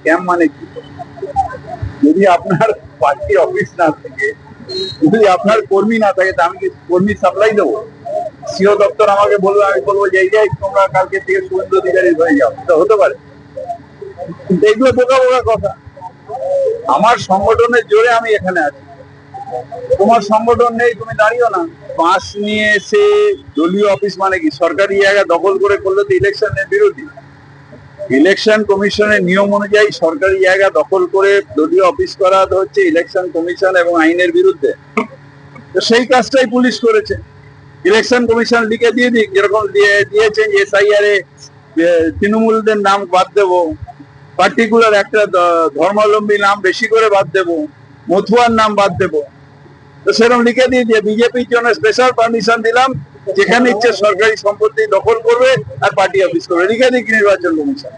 Camp মানে কি? যদি আপনার পার্টি অফিস না থাকে, যদি আপনার কর্মী না থাকে, তা আমি কি কর্মী সাপ্লাই দেবো? সিও দপ্তর আমাকে বলবে, আমি বলবো যে এই যাই তোমরা কালকে থেকে শুভেন্দু অধিকারী হয়ে যাও, এটা হতে পারে? কিন্তু এগুলো বোকা বোকা কথা। আমার সংগঠনের জোরে আমি এখানে আছি, তোমার সংগঠন নেই, তুমি দাঁড়িও না। পাস নিয়ে এসে দলীয় অফিস মানে কি? সরকারি জায়গা দখল করে করলে তো ইলেকশনের বিরোধী। ইলেকশন কমিশনের নিয়ম অনুযায়ী সরকারি জায়গা দখল করে দলীয় অফিস করা হচ্ছে ইলেকশন কমিশন এবং আইনের বিরুদ্ধে। তো সেই কাজটাই পুলিশ করেছে। ইলেকশন কমিশন লিখে দিয়ে দিক, যেরকম দিয়েছেন এসআইআর এ তৃণমূলদের নাম বাদ দেবো, পার্টিকুলার একটা ধর্মাবলম্বী নাম বেশি করে বাদ দেবো, মথুয়ার নাম বাদ দেবো। তো সেরকম লিখে দিয়ে দিয়ে বিজেপির জন্য স্পেশাল পারমিশন দিলাম, যেখানে ইচ্ছে সরকারি সম্পত্তি দখল করবে আর পার্টি অফিস করবে, লিখে দিক নির্বাচন কমিশন।